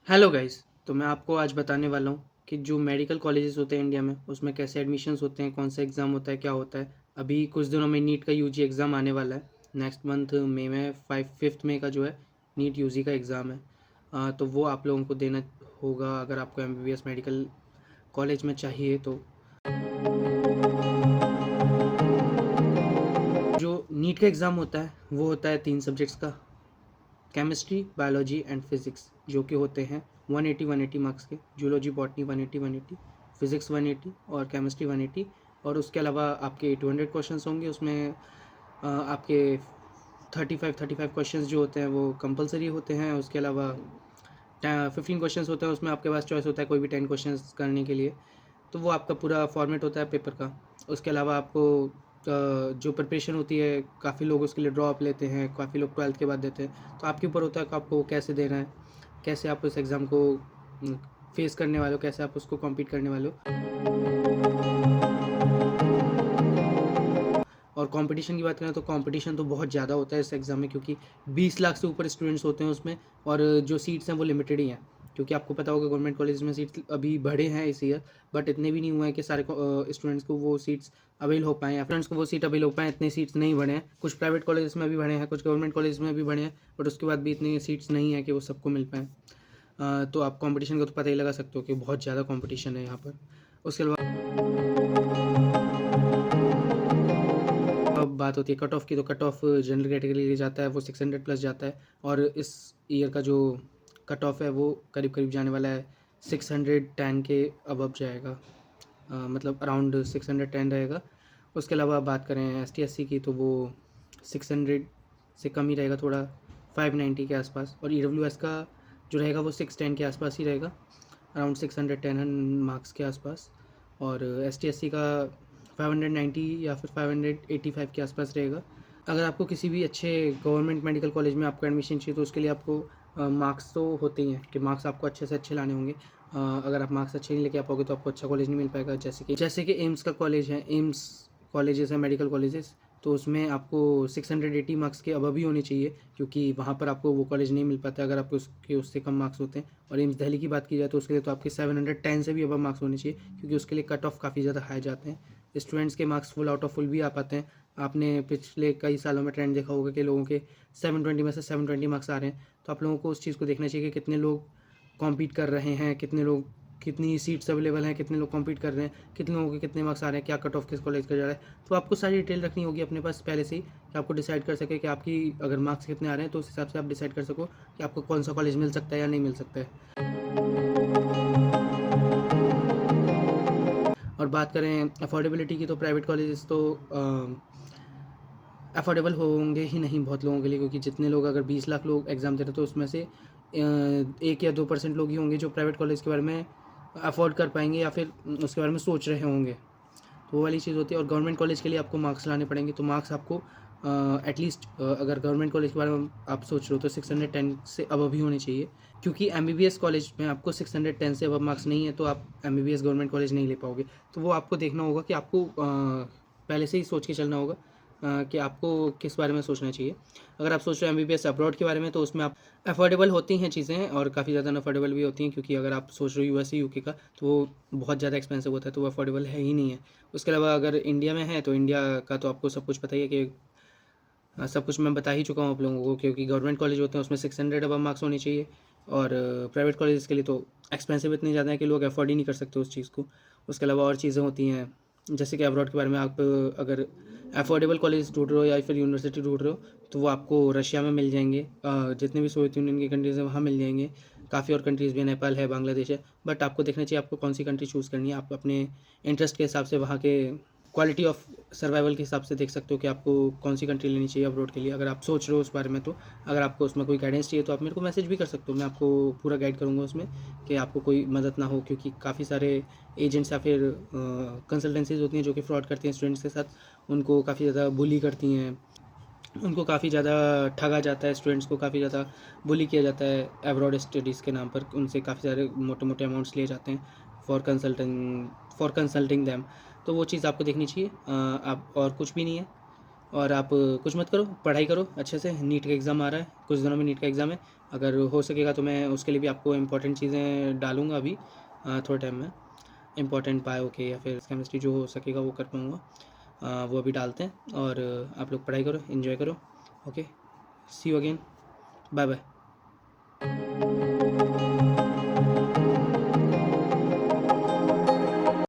Hello guys. तो मैं आपको आज बताने वाला हूँ कि जो मेडिकल कॉलेजेस होते हैं इंडिया में उसमें कैसे एडमिशन्स होते हैं, कौन सा एग्ज़ाम होता है, क्या होता है। अभी कुछ दिनों में नीट का यूजी एग्ज़ाम आने वाला है। नेक्स्ट मंथ मई में 5 मई का जो है नीट यूजी का एग्ज़ाम है। तो वो आप लोगों को देना होगा अगर आपको एमबीबीएस मेडिकल कॉलेज में चाहिए तो। जो नीट का एग्ज़ाम होता है वो होता है 3 सब्जेक्ट्स का, केमिस्ट्री, बायोलॉजी एंड फिज़िक्स, जो कि होते हैं 180 मार्क्स के। जूलॉजी, बॉटनी 180, फिज़िक्स 180 और केमिस्ट्री 180। और उसके अलावा आपके 200 क्वेश्चंस होंगे उसमें। आपके 35 क्वेश्चंस जो होते हैं वो कंपलसरी होते हैं। उसके अलावा 15 क्वेश्चंस होते हैं, उसमें आपके पास चॉइस होता है कोई भी 10 क्वेश्चंस करने के लिए। तो वो आपका पूरा फॉर्मेट होता है पेपर का। उसके अलावा आपको जो प्रिपरेशन होती है, काफ़ी लोग उसके लिए ड्रॉप लेते हैं, काफ़ी लोग 12th के बाद देते हैं। तो आपके ऊपर होता है कि आपको कैसे देना है, कैसे आप उस एग्ज़ाम को फेस करने वाले हो, कैसे आप उसको कॉम्पीट करने वाले हो। और कंपटीशन की बात करें तो कंपटीशन तो बहुत ज़्यादा होता है इस एग्ज़ाम में, क्योंकि 20 लाख से ऊपर स्टूडेंट्स होते हैं उसमें। और जो सीट्स हैं वो लिमिटेड ही हैं, क्योंकि आपको पता होगा गवर्नमेंट कॉलेज में सीट्स अभी बढ़े हैं इस ईयर, बट इतने भी नहीं हुए हैं कि सारे स्टूडेंट्स को वो सीट्स अवेल हो पाएँ, या फ्रेंड्स को वो सीट अवेल हो पाएँ। इतने सीट्स नहीं बढ़े हैं। कुछ प्राइवेट कॉलेज में भी बढ़े हैं, कुछ गवर्नमेंट कॉलेज में भी बढ़े हैं, बट उसके बाद भी इतनी सीट्स नहीं है कि वो सबको मिल पाएँ। तो आप कंपटीशन का तो पता ही लगा सकते हो कि बहुत ज़्यादा कंपटीशन है यहाँ पर। उसके अलावा अब बात होती है कट ऑफ की, तो कट ऑफ जनरल कैटेगरी के लिए जाता है वो 600 प्लस जाता है। और इस ईयर का जो कट ऑफ है वो करीब करीब जाने वाला है 610 के अबव जाएगा। मतलब अराउंड 610 रहेगा। उसके अलावा बात करें ST SC की, तो वो 600 से कम ही रहेगा थोड़ा, 590 के आसपास। और EWS का जो रहेगा वो 610 के आसपास ही रहेगा, अराउंड 610 मार्क्स के आसपास। और ST SC का 590 या फिर 585 के आसपास रहेगा। अगर आपको किसी भी अच्छे गवर्नमेंट मेडिकल कॉलेज में आपको एडमिशन चाहिए तो उसके लिए आपको मार्क्स तो होते ही हैं कि मार्क्स आपको अच्छे से अच्छे लाने होंगे। अगर आप मार्क्स अच्छे नहीं लेके आ पाओगे तो आपको अच्छा कॉलेज नहीं मिल पाएगा। जैसे कि एम्स का कॉलेज है, एम्स कॉलेजेस है मेडिकल कॉलेजेस, तो उसमें आपको 680 मार्क्स के अबव ही होने चाहिए, क्योंकि वहाँ पर आपको वो कॉलेज नहीं मिल पाता अगर आपको उससे कम मार्क्स होते हैं। और एम्स दिल्ली की बात की जाए तो उसके लिए तो आपके 710 से भी अबव मार्क्स होने चाहिए, क्योंकि उसके लिए कट ऑफ काफ़ी ज़्यादा हाई जाते हैं। स्टूडेंट्स के marks full out of full भी आ पाते हैं। आपने पिछले कई सालों में ट्रेंड देखा होगा कि लोगों के 720 में से 720 मार्क्स आ रहे हैं। तो आप लोगों को उस चीज़ को देखना चाहिए कि कितने लोग कॉम्पीट कर रहे हैं, कितने लोग, कितनी सीट्स अवेलेबल हैं, कितने लोग कॉम्पीट कर रहे हैं, कितने लोगों के कितने मार्क्स आ रहे हैं, क्या कट ऑफ किस कॉलेज का जा रहा है। तो आपको सारी डिटेल रखनी होगी अपने पास पहले से ही, कि आपको डिसाइड कर सके कि आपकी अगर मार्क्स कितने आ रहे हैं तो उस हिसाब से आप डिसाइड कर सको कि आपको कौन सा कॉलेज मिल सकता है या नहीं मिल सकता है। और बात करें अफोर्डेबिलिटी की, तो प्राइवेट कॉलेजेस तो अफोर्डेबल होंगे ही नहीं बहुत लोगों के लिए, क्योंकि जितने लोग, अगर 20 लाख लोग एग्ज़ाम दे रहे हैं तो उसमें से 1 या 2% लोग ही होंगे जो प्राइवेट कॉलेज के बारे में अफोर्ड कर पाएंगे या फिर उसके बारे में सोच रहे होंगे। तो वो वाली चीज़ होती है। और गवर्नमेंट कॉलेज के लिए आपको मार्क्स लाने पड़ेंगे, तो मार्क्स आपको एटलीस्ट, अगर गवर्नमेंट कॉलेज के बारे में आप सोच रहे हो तो 610 से अबव ही होने चाहिए, क्योंकि एमबीबीएस कॉलेज में आपको 610 से अबव मार्क्स नहीं है तो आप एमबीबीएस गवर्नमेंट कॉलेज नहीं ले पाओगे। तो वो आपको देखना होगा कि आपको पहले से ही सोच के चलना होगा कि आपको किस बारे में सोचना चाहिए। अगर आप सोच रहे हो एमबीबीएस अब्रॉड के बारे में, तो उसमें आप अफोर्डेबल होती हैं चीज़ें, और काफ़ी ज़्यादा अनअफोर्डेबल भी होती हैं, क्योंकि अगर आप सोच रहे हो यूएस यूके का तो वो बहुत ज़्यादा एक्सपेंसिव होता है, तो वो अफोर्डेबल है ही नहीं है। उसके अलावा अगर इंडिया में है तो इंडिया का तो आपको सब कुछ पता ही है कि सब कुछ मैं बता ही चुका हूँ आप लोगों को, क्योंकि गवर्नमेंट कॉलेज होते हैं उसमें 600 अबव मार्क्स होने चाहिए। और प्राइवेट कॉलेज के लिए तो एक्सपेंसिव इतने ज़्यादा है कि लोग अफोर्ड ही नहीं कर सकते उस चीज़ को। उसके अलावा और चीज़ें होती हैं, जैसे कि अब्रॉड के बारे में, आप अगर अफोर्डेबल कॉलेज ढूंढ रहे हो या फिर यूनिवर्सिटी ढूंढ रहे हो तो वो आपको रशिया में मिल जाएंगे। जितने भी सोवियत यूनियन की कंट्रीज़ हैं वहाँ मिल जाएंगे। काफ़ी और कंट्रीज़ भी हैं, नेपाल है, बांग्लादेश है। बट आपको देखना चाहिए आपको कौन सी कंट्री चूज़ करनी है। आप अपने इंटरेस्ट के हिसाब से, वहाँ के क्वालिटी ऑफ सर्वाइवल के हिसाब से देख सकते हो कि आपको कौन सी कंट्री लेनी चाहिए अब्रॉड के लिए, अगर आप सोच रहे हो उस बारे में। तो अगर आपको उसमें कोई गाइडेंस चाहिए तो आप मेरे को मैसेज भी कर सकते हो, मैं आपको पूरा गाइड करूँगा उसमें, कि आपको कोई मदद ना हो, क्योंकि काफ़ी सारे एजेंट्स या फिर कंसल्टेंसीज होती हैं जो कि फ्रॉड करती हैं स्टूडेंट्स के साथ। उनको काफ़ी ज़्यादा बुली करती हैं, उनको काफ़ी ज़्यादा ठगा जाता है, स्टूडेंट्स को काफ़ी ज़्यादा बुली किया जाता है अब्रॉड स्टडीज़ के नाम पर। उनसे काफ़ी सारे मोटे मोटे अमाउंट्स लिए जाते हैं फॉर कंसल्टिंग दैम। तो वो चीज़ आपको देखनी चाहिए। आप, और कुछ भी नहीं है। और आप कुछ मत करो, पढ़ाई करो अच्छे से। नीट का एग्ज़ाम आ रहा है, कुछ दिनों में नीट का एग्ज़ाम है। अगर हो सकेगा तो मैं उसके लिए भी आपको इम्पोर्टेंट चीज़ें डालूँगा अभी थोड़े टाइम में। इम्पोर्टेंट बायो के या फिर केमिस्ट्री जो हो सकेगा वो कर पाऊँगा, वो अभी डालते हैं। और आप लोग पढ़ाई करो, एंजॉय करो। Okay, see you again, bye bye.